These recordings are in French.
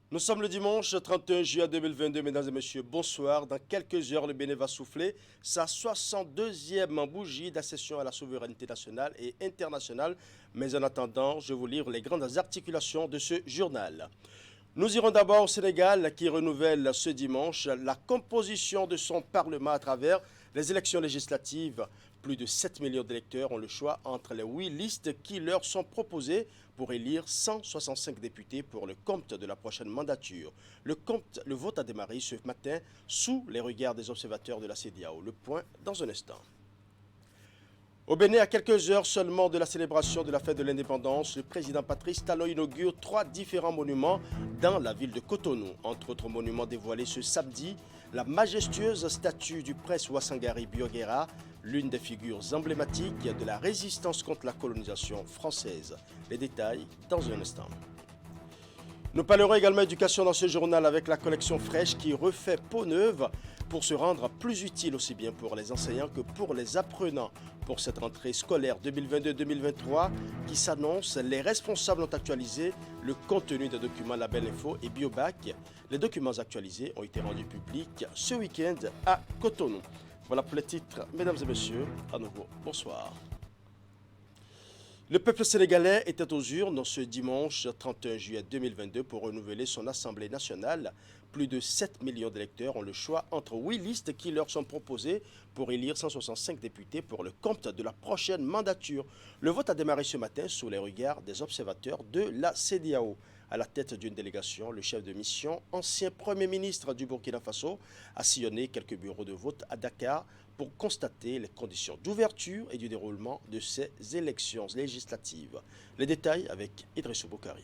Nous sommes le dimanche 31 juillet 2022, mesdames et messieurs, bonsoir. Dans quelques heures, le Bénin va souffler sa 62e bougie d'accession à la souveraineté nationale et internationale. Mais en attendant, je vais vous lire les grandes articulations de ce journal. Nous irons d'abord au Sénégal qui renouvelle ce dimanche la composition de son Parlement à travers les élections législatives. Plus de 7 millions d'électeurs ont le choix entre les 8 listes qui leur sont proposées pour élire 165 députés pour le compte de la prochaine mandature. Le vote a démarré ce matin sous les regards des observateurs de la CEDEAO. Le point dans un instant. Au Bénin, à quelques heures seulement de la célébration de la fête de l'indépendance, le président Patrice Talon inaugure 3 différents monuments dans la ville de Cotonou. Entre autres monuments dévoilés ce samedi, la majestueuse statue du prince Ouassangari Bioguera, l'une des figures emblématiques de la résistance contre la colonisation française. Les détails dans un instant. Nous parlerons également éducation dans ce journal avec la collection fraîche qui refait peau neuve pour se rendre plus utile aussi bien pour les enseignants que pour les apprenants. Pour cette rentrée scolaire 2022-2023 qui s'annonce, les responsables ont actualisé le contenu des documents Label Info et Biobac. Les documents actualisés ont été rendus publics ce week-end à Cotonou. Voilà pour les titres, mesdames et messieurs, à nouveau, bonsoir. Le peuple sénégalais était aux urnes ce dimanche 31 juillet 2022 pour renouveler son Assemblée nationale. Plus de 7 millions d'électeurs ont le choix entre 8 listes qui leur sont proposées pour élire 165 députés pour le compte de la prochaine mandature. Le vote a démarré ce matin sous les regards des observateurs de la CEDEAO. À la tête d'une délégation, le chef de mission, ancien Premier ministre du Burkina Faso, a sillonné quelques bureaux de vote à Dakar pour constater les conditions d'ouverture et du déroulement de ces élections législatives. Les détails avec Idrissou Boukari.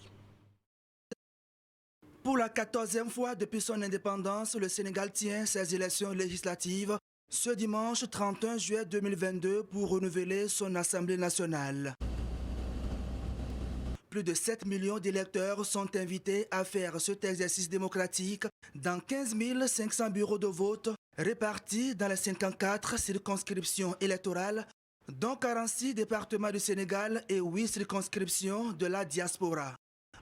Pour la 14e fois depuis son indépendance, le Sénégal tient ses élections législatives ce dimanche 31 juillet 2022 pour renouveler son Assemblée nationale. Plus de 7 millions d'électeurs sont invités à faire cet exercice démocratique dans 15 500 bureaux de vote répartis dans les 54 circonscriptions électorales, dont 46 départements du Sénégal et 8 circonscriptions de la diaspora.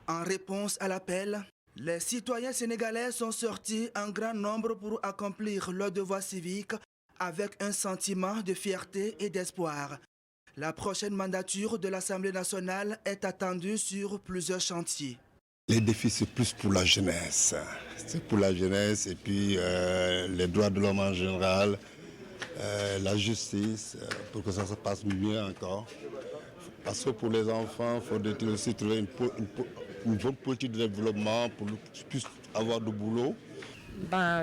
En réponse à l'appel, les citoyens sénégalais sont sortis en grand nombre pour accomplir leur devoir civique avec un sentiment de fierté et d'espoir. La prochaine mandature de l'Assemblée nationale est attendue sur plusieurs chantiers. Les défis, c'est plus pour la jeunesse. C'est pour la jeunesse et puis les droits de l'homme en général, la justice, pour que ça se passe mieux encore. Parce que pour les enfants, il faut aussi trouver une bonne politique de développement pour qu'ils puissent avoir du boulot.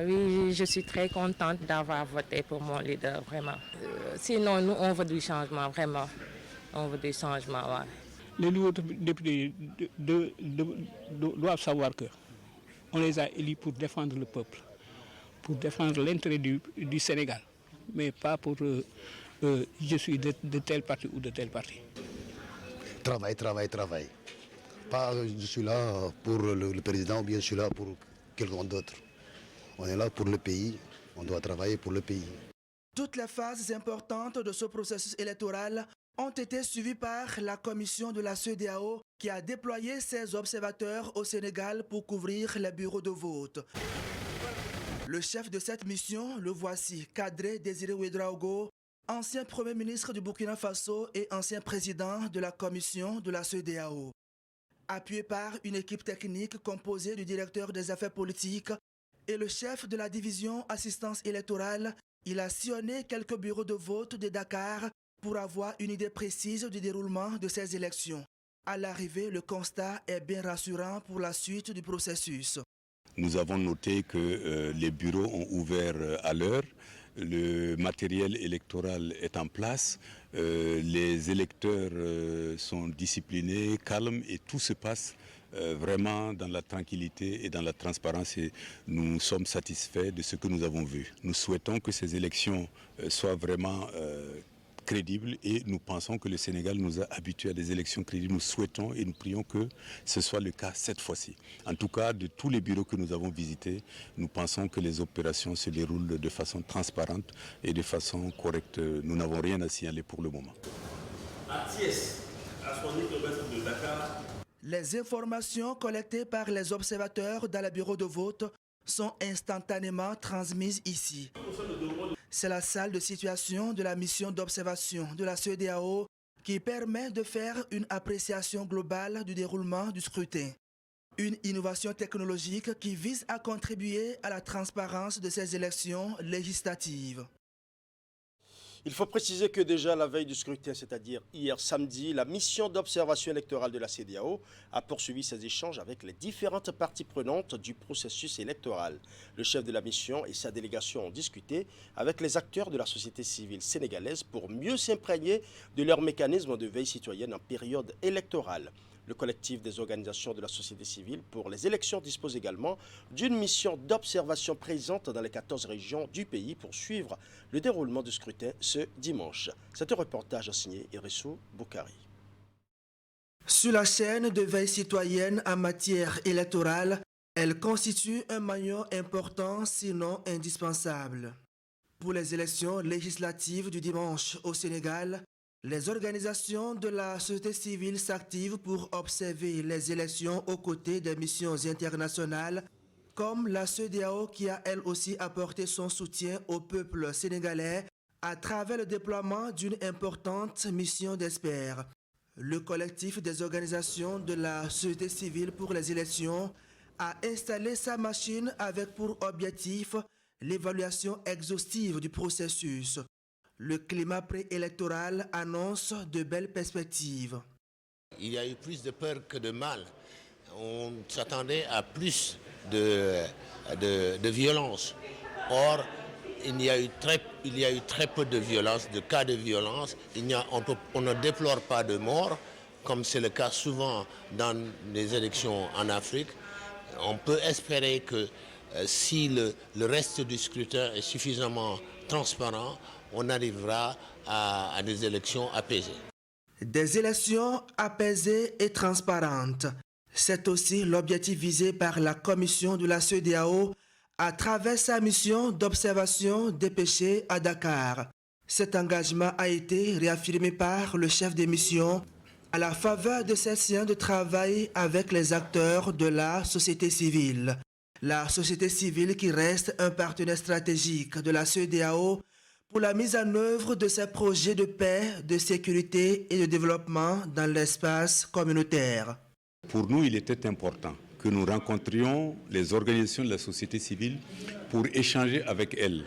Oui, je suis très contente d'avoir voté pour mon leader, vraiment. Sinon, nous, on veut du changement, vraiment. On veut du changement, ouais. Les nouveaux députés doivent savoir qu'on les a élus pour défendre le peuple, pour défendre l'intérêt du Sénégal, mais pas pour je suis de tel parti ou de tel parti. Travail. Pas je suis là pour le président ou bien je suis là pour quelqu'un d'autre. On est là pour le pays, on doit travailler pour le pays. Toutes les phases importantes de ce processus électoral ont été suivies par la commission de la CEDEAO qui a déployé ses observateurs au Sénégal pour couvrir les bureaux de vote. Le chef de cette mission, le voici, Kadri Désiré Ouédraogo, ancien Premier ministre du Burkina Faso et ancien président de la commission de la CEDEAO. Appuyé par une équipe technique composée du directeur des affaires politiques et le chef de la division assistance électorale, il a sillonné quelques bureaux de vote de Dakar pour avoir une idée précise du déroulement de ces élections. À l'arrivée, le constat est bien rassurant pour la suite du processus. Nous avons noté que les bureaux ont ouvert à l'heure, le matériel électoral est en place, les électeurs sont disciplinés, calmes et tout se passe vraiment dans la tranquillité et dans la transparence et nous sommes satisfaits de ce que nous avons vu. Nous souhaitons que ces élections soient vraiment crédibles et nous pensons que le Sénégal nous a habitués à des élections crédibles. Nous souhaitons et nous prions que ce soit le cas cette fois-ci. En tout cas, de tous les bureaux que nous avons visités, nous pensons que les opérations se déroulent de façon transparente et de façon correcte. Nous n'avons rien à signaler pour le moment. Les informations collectées par les observateurs dans les bureaux de vote sont instantanément transmises ici. C'est la salle de situation de la mission d'observation de la CEDEAO qui permet de faire une appréciation globale du déroulement du scrutin. Une innovation technologique qui vise à contribuer à la transparence de ces élections législatives. Il faut préciser que déjà la veille du scrutin, c'est-à-dire hier samedi, la mission d'observation électorale de la CEDEAO a poursuivi ses échanges avec les différentes parties prenantes du processus électoral. Le chef de la mission et sa délégation ont discuté avec les acteurs de la société civile sénégalaise pour mieux s'imprégner de leurs mécanismes de veille citoyenne en période électorale. Le collectif des organisations de la société civile pour les élections dispose également d'une mission d'observation présente dans les 14 régions du pays pour suivre le déroulement du scrutin ce dimanche. C'est un reportage signé Irissou Boukari. Sur la chaîne de veille citoyenne en matière électorale, elle constitue un maillon important, sinon indispensable. Pour les élections législatives du dimanche au Sénégal, les organisations de la société civile s'activent pour observer les élections aux côtés des missions internationales, comme la CEDEAO qui a elle aussi apporté son soutien au peuple sénégalais à travers le déploiement d'une importante mission d'experts. Le collectif des organisations de la société civile pour les élections a installé sa machine avec pour objectif l'évaluation exhaustive du processus. Le climat préélectoral annonce de belles perspectives. Il y a eu plus de peur que de mal. On s'attendait à plus de violence. Or, il y a eu très peu de violence, de cas de violence. On ne déplore pas de morts, comme c'est le cas souvent dans les élections en Afrique. On peut espérer que si le reste du scrutin est suffisamment transparent, on arrivera à des élections apaisées. Des élections apaisées et transparentes. C'est aussi l'objectif visé par la commission de la CEDEAO à travers sa mission d'observation dépêchée à Dakar. Cet engagement a été réaffirmé par le chef des missions à la faveur de cette séance de travail avec les acteurs de la société civile. La société civile qui reste un partenaire stratégique de la CEDEAO pour la mise en œuvre de ces projets de paix, de sécurité et de développement dans l'espace communautaire. Pour nous, il était important que nous rencontrions les organisations de la société civile pour échanger avec elles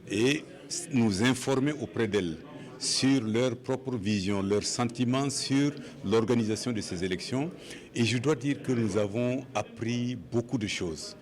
et nous informer auprès d'elles sur leur propre vision, leurs sentiments sur l'organisation de ces élections. Et je dois dire que nous avons appris beaucoup de choses.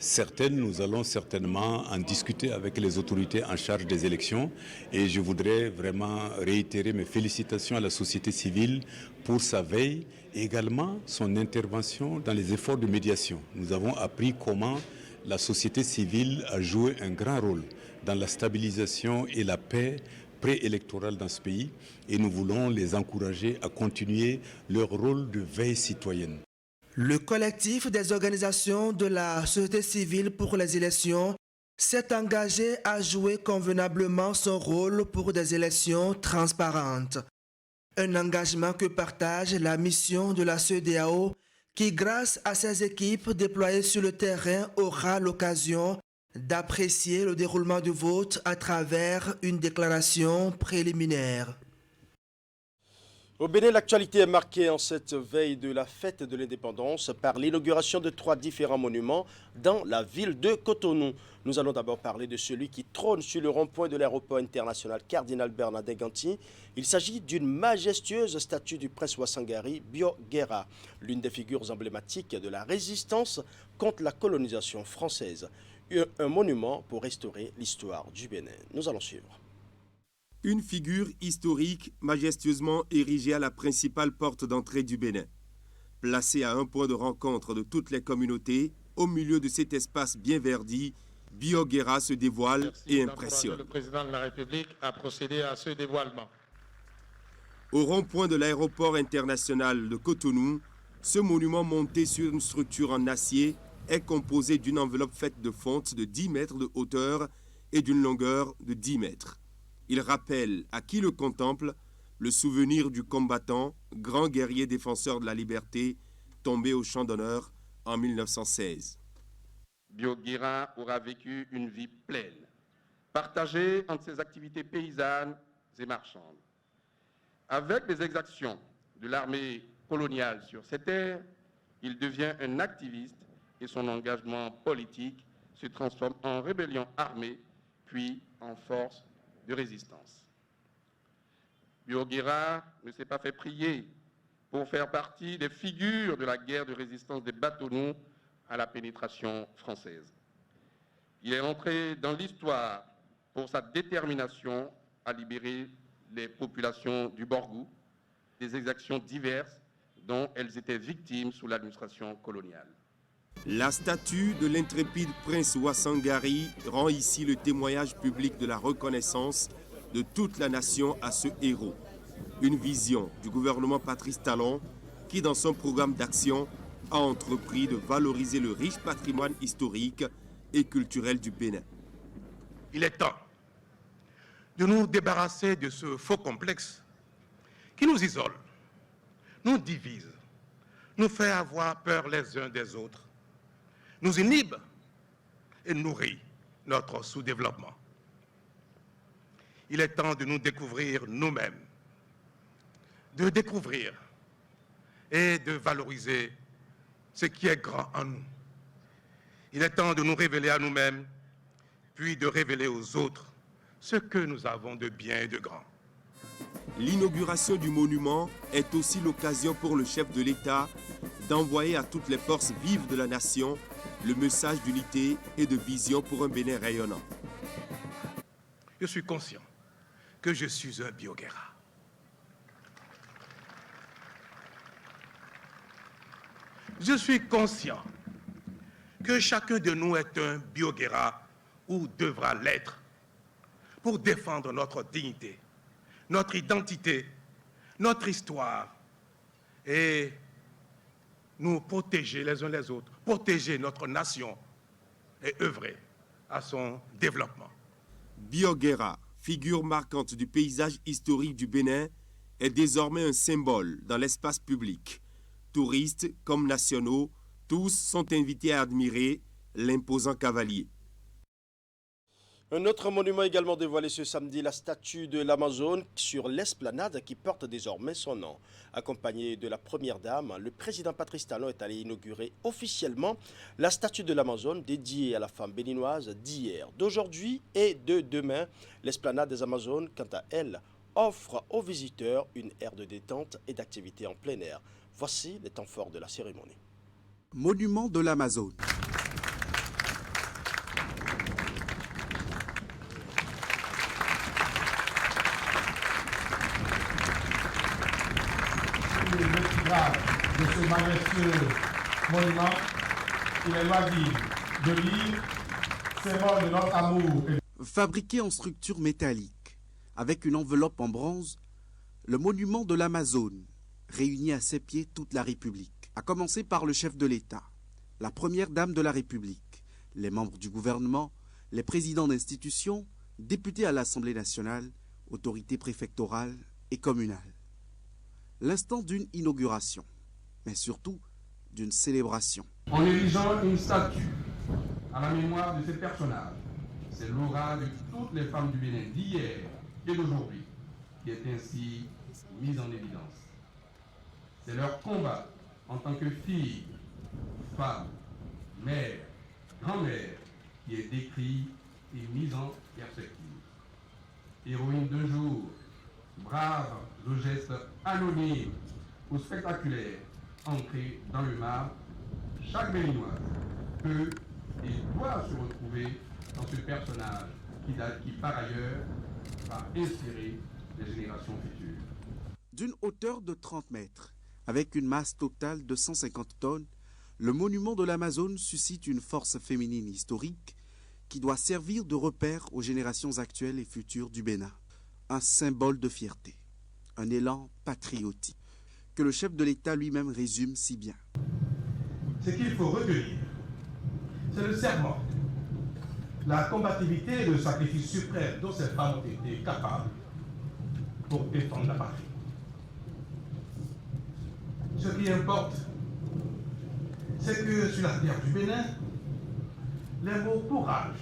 Certaines, nous allons certainement en discuter avec les autorités en charge des élections et je voudrais vraiment réitérer mes félicitations à la société civile pour sa veille et également son intervention dans les efforts de médiation. Nous avons appris comment la société civile a joué un grand rôle dans la stabilisation et la paix préélectorale dans ce pays et nous voulons les encourager à continuer leur rôle de veille citoyenne. Le collectif des organisations de la société civile pour les élections s'est engagé à jouer convenablement son rôle pour des élections transparentes. Un engagement que partage la mission de la CEDEAO qui, grâce à ses équipes déployées sur le terrain, aura l'occasion d'apprécier le déroulement du vote à travers une déclaration préliminaire. Au Bénin, l'actualité est marquée en cette veille de la fête de l'indépendance par l'inauguration de 3 différents monuments dans la ville de Cotonou. Nous allons d'abord parler de celui qui trône sur le rond-point de l'aéroport international Cardinal Bernardin Ganti. Il s'agit d'une majestueuse statue du prince Ouassangari Bio-Guerra, l'une des figures emblématiques de la résistance contre la colonisation française. Un monument pour restaurer l'histoire du Bénin. Nous allons suivre. Une figure historique majestueusement érigée à la principale porte d'entrée du Bénin. Placée à un point de rencontre de toutes les communautés, au milieu de cet espace bien verdi, Bio-Guerra se dévoile et impressionne. Le président de la République a procédé à ce dévoilement. Au rond-point de l'aéroport international de Cotonou, ce monument monté sur une structure en acier est composé d'une enveloppe faite de fonte de 10 mètres de hauteur et d'une longueur de 10 mètres. Il rappelle à qui le contemple le souvenir du combattant, grand guerrier défenseur de la liberté, tombé au champ d'honneur en 1916. Bioguéra aura vécu une vie pleine, partagée entre ses activités paysannes et marchandes. Avec les exactions de l'armée coloniale sur ces terres, il devient un activiste et son engagement politique se transforme en rébellion armée, puis en force de résistance. Bioguéra ne s'est pas fait prier pour faire partie des figures de la guerre de résistance des Bâtonnous à la pénétration française. Il est entré dans l'histoire pour sa détermination à libérer les populations du Borgou des exactions diverses dont elles étaient victimes sous l'administration coloniale. La statue de l'intrépide prince Ouassangari rend ici le témoignage public de la reconnaissance de toute la nation à ce héros. Une vision du gouvernement Patrice Talon qui, dans son programme d'action, a entrepris de valoriser le riche patrimoine historique et culturel du Bénin. Il est temps de nous débarrasser de ce faux complexe qui nous isole, nous divise, nous fait avoir peur les uns des autres, nous inhibe et nourrit notre sous-développement. Il est temps de nous découvrir nous-mêmes, de découvrir et de valoriser ce qui est grand en nous. Il est temps de nous révéler à nous-mêmes, puis de révéler aux autres ce que nous avons de bien et de grand. L'inauguration du monument est aussi l'occasion pour le chef de l'État d'envoyer à toutes les forces vives de la nation le message d'unité et de vision pour un Bénin rayonnant. Je suis conscient que je suis un Bioguéra. Je suis conscient que chacun de nous est un Bioguéra ou devra l'être pour défendre notre dignité, notre identité, notre histoire et nous protéger les uns les autres, protéger notre nation et œuvrer à son développement. Bioguéra, figure marquante du paysage historique du Bénin, est désormais un symbole dans l'espace public. Touristes comme nationaux, tous sont invités à admirer l'imposant cavalier. Un autre monument également dévoilé ce samedi, la statue de l'Amazone sur l'esplanade qui porte désormais son nom. Accompagné de la première dame, le président Patrice Talon est allé inaugurer officiellement la statue de l'Amazone dédiée à la femme béninoise d'hier, d'aujourd'hui et de demain. L'esplanade des Amazones, quant à elle, offre aux visiteurs une aire de détente et d'activité en plein air. Voici les temps forts de la cérémonie. Monument de l'Amazone. De ce majestueux monument, il est loisible de lire symbole de notre amour. Fabriqué en structure métallique, avec une enveloppe en bronze, le monument de l'Amazone réunit à ses pieds toute la République, à commencer par le chef de l'État, la première dame de la République, les membres du gouvernement, les présidents d'institutions, députés à l'Assemblée nationale, autorités préfectorales et communales. L'instant d'une inauguration, mais surtout d'une célébration. En érigeant une statue à la mémoire de ces personnages, c'est l'aura de toutes les femmes du Bénin d'hier et d'aujourd'hui qui est ainsi mise en évidence. C'est leur combat en tant que fille, femme, mère, grand-mère qui est décrit et mis en perspective. Héroïne d'un jour, brave aux gestes anonymes ou spectaculaires ancrés dans le marbre, chaque Béninoise peut et doit se retrouver dans ce personnage qui par ailleurs, va inspirer les générations futures. D'une hauteur de 30 mètres, avec une masse totale de 150 tonnes, le monument de l'Amazone suscite une force féminine historique qui doit servir de repère aux générations actuelles et futures du Bénin. Un symbole de fierté, un élan patriotique, que le chef de l'État lui-même résume si bien. Ce qu'il faut retenir, c'est le serment, la combativité et le sacrifice suprême dont ces femmes ont été capables pour défendre la patrie. Ce qui importe, c'est que sur la terre du Bénin, les mots courage,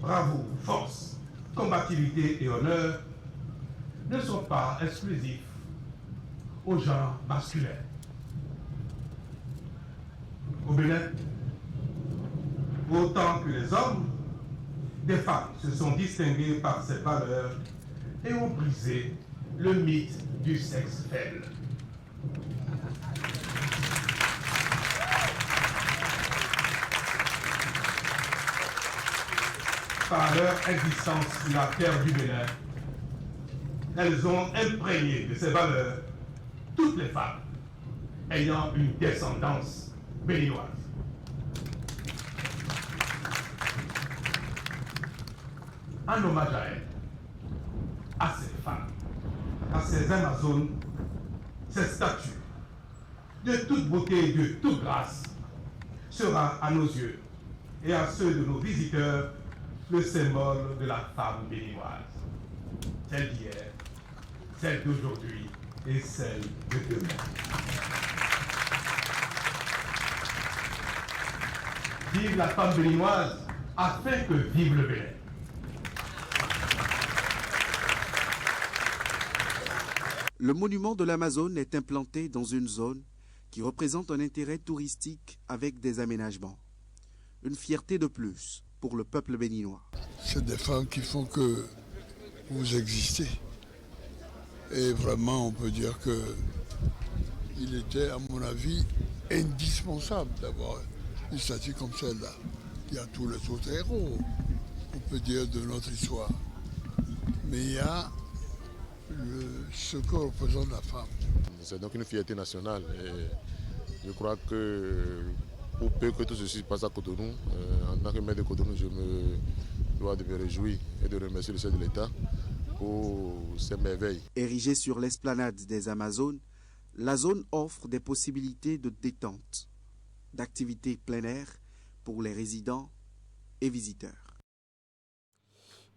bravoure, force, combativité et honneur ne sont pas exclusifs au genre masculin. Au Bénin, autant que les hommes, des femmes se sont distinguées par ces valeurs et ont brisé le mythe du sexe faible. Par leur existence sur la terre du Bénin, elles ont imprégné de ces valeurs toutes les femmes ayant une descendance béninoise. En hommage à elles, à ces femmes, à ces Amazones, ces statues, de toute beauté et de toute grâce, sera à nos yeux et à ceux de nos visiteurs le symbole de la femme béninoise. Celle d'hier, celle d'aujourd'hui et celle de demain. Vive la femme béninoise afin que vive le Bénin. Le monument de l'Amazone est implanté dans une zone qui représente un intérêt touristique avec des aménagements. Une fierté de plus pour le peuple béninois. C'est des femmes qui font que vous existez. Et vraiment, on peut dire qu'il était, à mon avis, indispensable d'avoir une statue comme celle-là. Il y a tous les autres héros, on peut dire, de notre histoire. Mais il y a ce que représente la femme. C'est donc une fierté nationale. Et je crois que pour peu que tout ceci passe à Cotonou, en tant que maire de Cotonou, je me dois de me réjouir et de remercier le chef de l'État pour ces merveilles. Érigée sur l'esplanade des Amazones, la zone offre des possibilités de détente, d'activités plein air pour les résidents et visiteurs.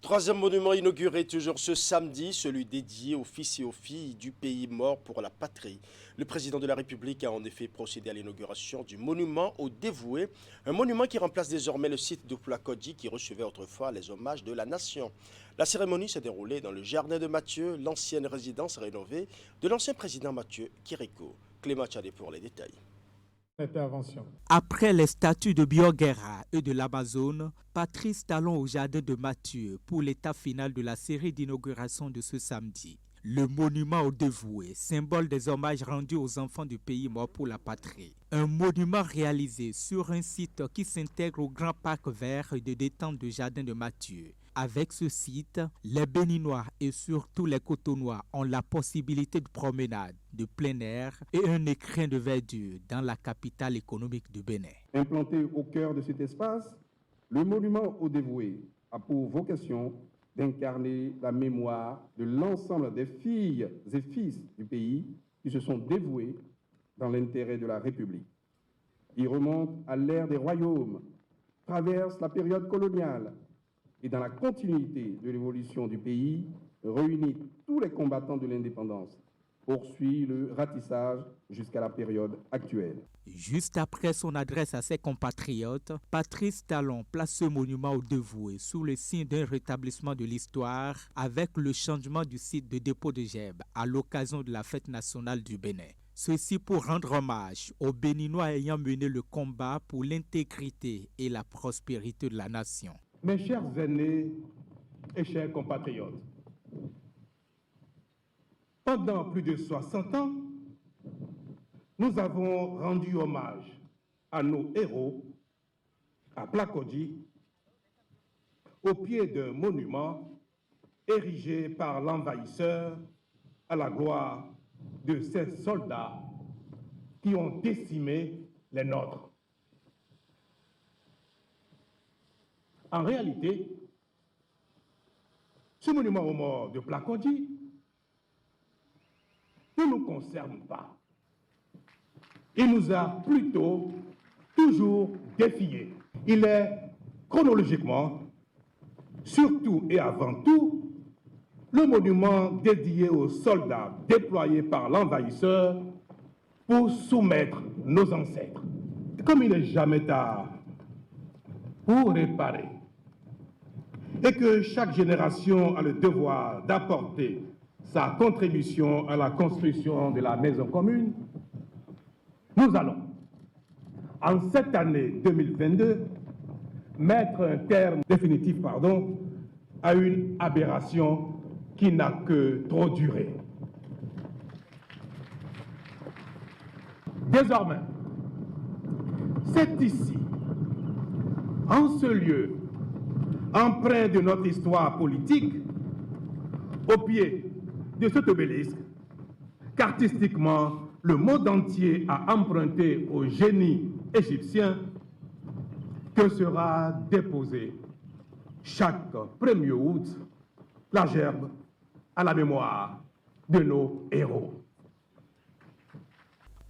Troisième monument inauguré toujours ce samedi, celui dédié aux fils et aux filles du pays mort pour la patrie. Le président de la République a en effet procédé à l'inauguration du monument aux dévoués, un monument qui remplace désormais le site de Plakodji qui recevait autrefois les hommages de la nation. La cérémonie s'est déroulée dans le jardin de Mathieu, l'ancienne résidence rénovée de l'ancien président Mathieu Kiriko. Clément Tchadé pour les détails. Après les statues de Bioguerra et de l'Amazone, Patrice Talon au jardin de Mathieu pour l'étape finale de la série d'inauguration de ce samedi. Le monument aux dévoués, symbole des hommages rendus aux enfants du pays mort pour la patrie. Un monument réalisé sur un site qui s'intègre au grand parc vert de détente du jardin de Mathieu. Avec ce site, les Béninois et surtout les Cotonois ont la possibilité de promenade, de plein air et un écrin de verdure dans la capitale économique du Bénin. Implanté au cœur de cet espace, le monument aux dévoués a pour vocation d'incarner la mémoire de l'ensemble des filles et fils du pays qui se sont dévoués dans l'intérêt de la République. Il remonte à l'ère des royaumes, traverse la période coloniale, et dans la continuité de l'évolution du pays, réunit tous les combattants de l'indépendance, poursuit le ratissage jusqu'à la période actuelle. Juste après son adresse à ses compatriotes, Patrice Talon place ce monument aux dévoués sous le signe d'un rétablissement de l'histoire avec le changement du site de dépôt de Geb à l'occasion de la fête nationale du Bénin. Ceci pour rendre hommage aux Béninois ayant mené le combat pour l'intégrité et la prospérité de la nation. Mes chers aînés et chers compatriotes, pendant plus de 60 ans, nous avons rendu hommage à nos héros, à Plakodji, au pied d'un monument érigé par l'envahisseur à la gloire de ces soldats qui ont décimé les nôtres. En réalité, ce monument aux morts de Plakodji ne nous concerne pas. Il nous a plutôt toujours défiés. Il est chronologiquement, surtout et avant tout, le monument dédié aux soldats déployés par l'envahisseur pour soumettre nos ancêtres. comme il n'est jamais tard pour réparer, et que chaque génération a le devoir d'apporter sa contribution à la construction de la maison commune, nous allons, en cette année 2022, mettre un terme définitif à une aberration qui n'a que trop duré. Désormais, c'est ici, en ce lieu, empreint de notre histoire politique, au pied de cet obélisque, qu'artistiquement, le monde entier a emprunté au génie égyptien, que sera déposé chaque 1er août la gerbe à la mémoire de nos héros.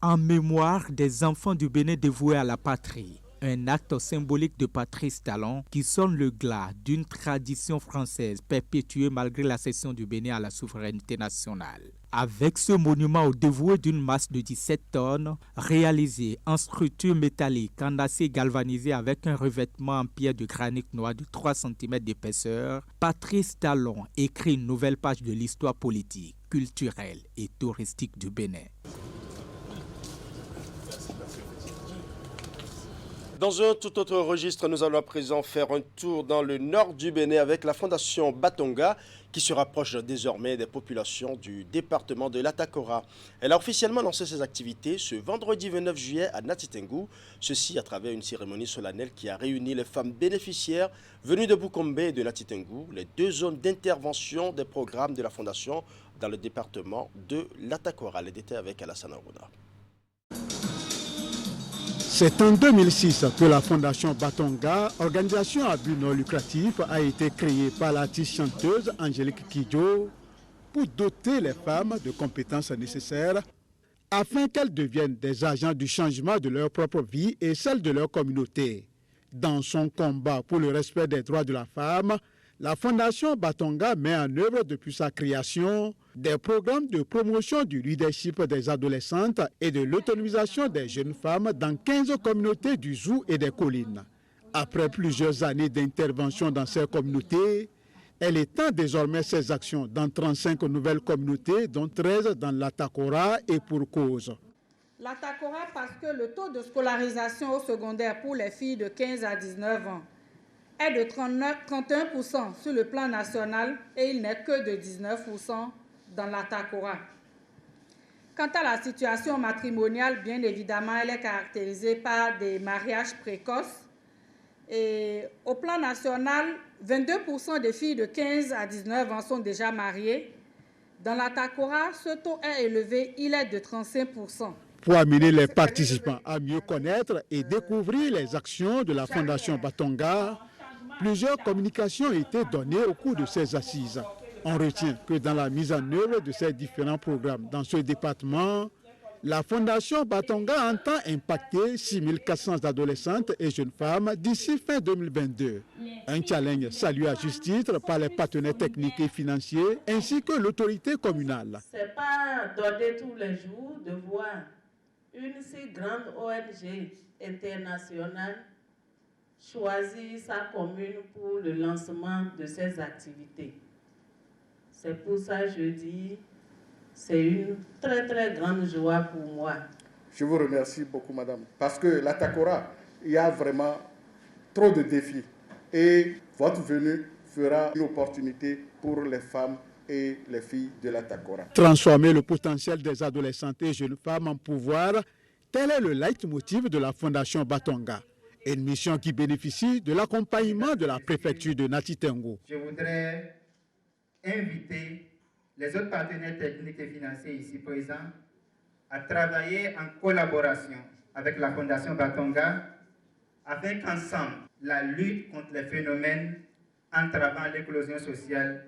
En mémoire des enfants du Bénin dévoués à la patrie, un acte symbolique de Patrice Talon qui sonne le glas d'une tradition française perpétuée malgré la cession du Bénin à la souveraineté nationale. Avec ce monument au dévoué d'une masse de 17 tonnes, réalisé en structure métallique en acier galvanisé avec un revêtement en pierre de granit noir de 3 cm d'épaisseur, Patrice Talon écrit une nouvelle page de l'histoire politique, culturelle et touristique du Bénin. Dans un tout autre registre, nous allons à présent faire un tour dans le nord du Bénin avec la Fondation Batonga qui se rapproche désormais des populations du département de l'Atakora. Elle a officiellement lancé ses activités ce vendredi 29 juillet à Natitengu, ceci à travers une cérémonie solennelle qui a réuni les femmes bénéficiaires venues de Bukombe et de Natitengu, les deux zones d'intervention des programmes de la Fondation dans le département de l'Atakora. Les détails avec Alassane Aruna. C'est en 2006 que la Fondation Batonga, organisation à but non lucratif, a été créée par l'artiste chanteuse Angélique Kidjo pour doter les femmes de compétences nécessaires afin qu'elles deviennent des agents du changement de leur propre vie et celle de leur communauté. Dans son combat pour le respect des droits de la femme, la Fondation Batonga met en œuvre depuis sa création des programmes de promotion du leadership des adolescentes et de l'autonomisation des jeunes femmes dans 15 communautés du Zou et des collines. Après plusieurs années d'intervention dans ces communautés, elle étend désormais ses actions dans 35 nouvelles communautés, dont 13 dans l'Atakora et pour cause. L'Atakora parce que le taux de scolarisation au secondaire pour les filles de 15 à 19 ans est de 31% sur le plan national et il n'est que de 19% dans l'Atakora. Quant à la situation matrimoniale, bien évidemment, elle est caractérisée par des mariages précoces. Et au plan national, 22% des filles de 15 à 19 ans sont déjà mariées. Dans l'Atakora, ce taux est élevé, il est de 35%. Pour amener les participants à mieux connaître et découvrir les actions de la Fondation Batonga, plusieurs communications ont été données au cours de ces assises. On retient que dans la mise en œuvre de ces différents programmes dans ce département, la Fondation Batonga entend impacter 6400 adolescentes et jeunes femmes d'ici fin 2022. Un challenge salué à juste titre par les partenaires techniques et financiers ainsi que l'autorité communale. Ce n'est pas donné tous les jours de voir une si grande ONG internationale choisir sa commune pour le lancement de ses activités. C'est pour ça que je dis, c'est une très très grande joie pour moi. Je vous remercie beaucoup, madame, parce que l'Atakora, il y a vraiment trop de défis. Et votre venue fera une opportunité pour les femmes et les filles de l'Atakora. Transformer le potentiel des adolescentes et jeunes femmes en pouvoir, tel est le leitmotiv de la Fondation Batonga. Une mission qui bénéficie de l'accompagnement de la préfecture de Natitengu. Je voudrais inviter les autres partenaires techniques et financiers ici présents à travailler en collaboration avec la Fondation Batonga afin qu'ensemble, la lutte contre les phénomènes entravant l'éclosion sociale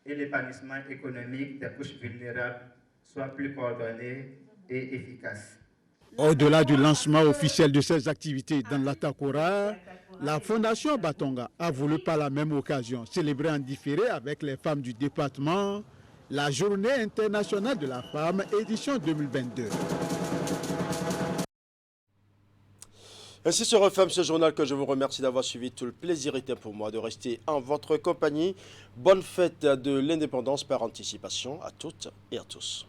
et l'épanouissement économique des couches vulnérables soit plus coordonnée et efficace. Au-delà du lancement officiel de ces activités dans l'Atakora, la Fondation Batonga a voulu par la même occasion célébrer en différé avec les femmes du département la Journée internationale de la femme, édition 2022. Ainsi se referme ce journal que je vous remercie d'avoir suivi. Tout le plaisir était pour moi de rester en votre compagnie. Bonne fête de l'indépendance par anticipation à toutes et à tous.